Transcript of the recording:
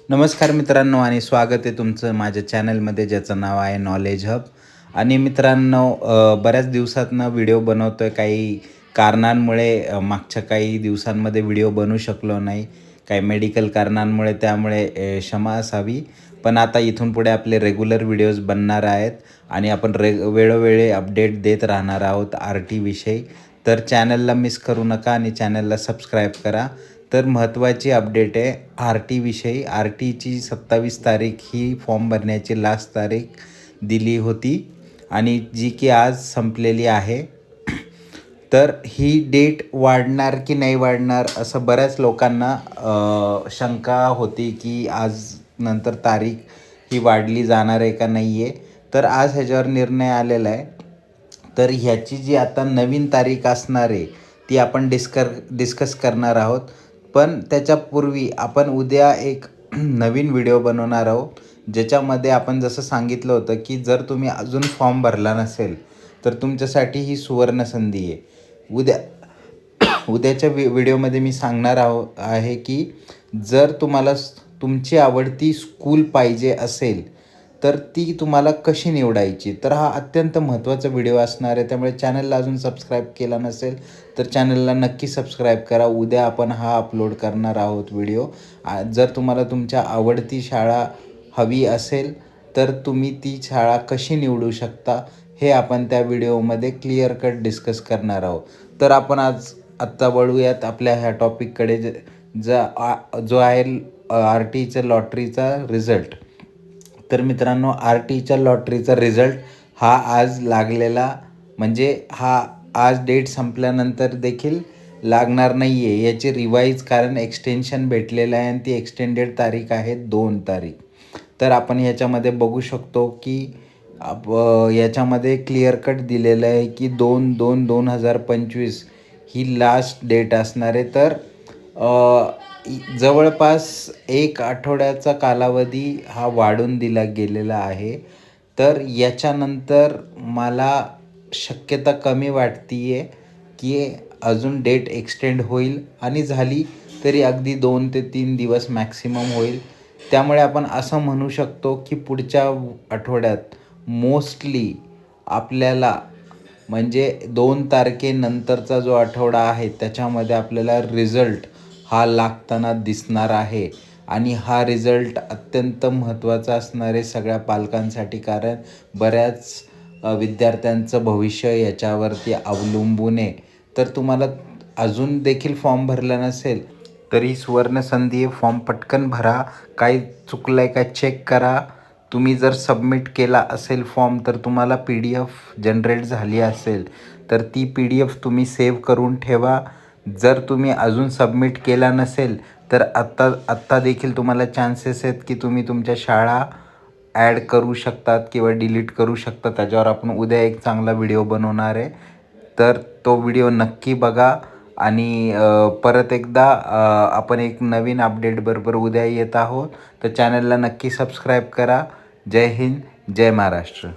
नमस्कार मित्रांनो आणि स्वागत आहे तुमचं माझ्या चॅनलमध्ये ज्याचं नाव आहे नॉलेज हब. आणि मित्रांनो, बऱ्याच दिवसातनं व्हिडिओ बनवतो आहे. काही कारणांमुळे मागच्या काही दिवसांमध्ये व्हिडिओ बनवू शकलो नाही. काही मेडिकल कारणांमुळे, त्यामुळे क्षमा असावी. पण आता इथून पुढे आपले रेग्युलर व्हिडिओज बनणार आहेत आणि आपण वेळोवेळी अपडेट देत राहणार आहोत RT विषयी. तर चॅनलला मिस करू नका आणि चॅनलला सबस्क्राईब करा. तर महत्त्वाची अपडेट आहे RT विषयी. RTची 27 तारीख ही फॉर्म भरण्याची लास्ट तारीख दिली होती आणि जी की आज संपलेली आहे. तर ही डेट वाढणार की नाही वाढणार असं बऱ्याच लोकांना शंका होती की आज नंतर तारीख ही वाढली जाणार आहे का नाही आहे. तर आज ह्याच्यावर निर्णय आलेला आहे. तर ह्याची जी आता नवीन तारीख असणार आहे ती आपण डिस्कस करणार आहोत. पण त्याच्यापूर्वी आपण उद्या एक नवीन व्हिडिओ बनवणार आहोत, ज्याच्यामध्ये आपण जसं सांगितलं होतं की जर तुम्ही अजून फॉर्म भरला नसेल तर तुमच्यासाठी ही सुवर्णसंधी आहे. उद्याच्या व्हिडिओमध्ये मी सांगणार आहे की जर तुम्हाला तुमची आवडती स्कूल पाहिजे असेल तर ती तुम्हाला कशी निवडायची. तर हा अत्यंत महत्त्वाचा व्हिडिओ असणार आहे. त्यामुळे चॅनलला अजून सबस्क्राईब केला नसेल तर चॅनलला नक्की सबस्क्राईब करा. उद्या आपण हा अपलोड करणार आहोत व्हिडिओ. जर तुम्हाला तुमच्या आवडती शाळा हवी असेल तर तुम्ही ती शाळा कशी निवडू शकता हे आपण त्या व्हिडिओमध्ये क्लिअर कट डिस्कस करणार आहोत. तर आपण आत्ता वळूयात आपल्या ह्या टॉपिककडे, जो आहे RTच्या लॉटरीचा रिझल्ट. तर मित्रांनो, RTच्या लॉटरीचा रिझल्ट हा आज लागलेला, म्हणजे हा आज डेट संपल्यानंतर देखील लागणार नाही आहे. याची रिवाईज, कारण एक्सटेन्शन भेटलेलं आहे आणि ती एक्सटेंडेड तारीख आहे 2 तारीख. तर आपण याच्यामध्ये बघू शकतो की याच्यामध्ये क्लिअर कट दिलेलं आहे की 2/2/2025 ही लास्ट डेट असणार आहे. तर जवळपास 1 आठवड्याचा कालावधी हा वाढून दिला गेलेला आहे. तर याच्यानंतर मला शक्यता कमी वाटते आहे की अजून डेट एक्सटेंड होईल आणि झाली तरी अगदी 2 ते 3 दिवस मॅक्सिमम होईल. त्यामुळे आपण असं म्हणू शकतो की पुढच्या आठवड्यात मोस्टली आपल्याला, म्हणजे 2 तारखेनंतरचा जो आठवडा आहे त्याच्यामध्ये आपल्याला रिझल्ट हा लागताना दिसणार आहे. आणि हा रिझल्ट अत्यंत महत्त्वाचा असणार आहे सगळ्या पालकांसाठी, कारण बऱ्याच विद्यार्थ्यांचं भविष्य याच्यावरती अवलंबून आहे. तर तुम्हाला अजून देखील फॉर्म भरला नसेल तरी सुवर्णसंधी आहे. फॉर्म पटकन भरा. काही चुकलं आहे का चेक करा. तुम्ही जर सबमिट केला असेल फॉर्म तर तुम्हाला PDF जनरेट झाली असेल तर ती PDF तुम्ही सेव्ह करून ठेवा. जर तुम्ही अजून सबमिट केला नसेल तर आत्ता देखील तुम्हाला चान्सेस आहेत की तुम्ही तुमच्या शाळा ॲड करू शकतात किंवा डिलीट करू शकता. त्याच्यावर आपण उद्या एक चांगला व्हिडिओ बनवणार आहे. तर तो व्हिडिओ नक्की बघा. आणि परत एकदा आपण एक नवीन अपडेटबरोबर उद्या येत आहोत. तर चॅनलला नक्की सबस्क्राईब करा. जय हिंद, जय महाराष्ट्र.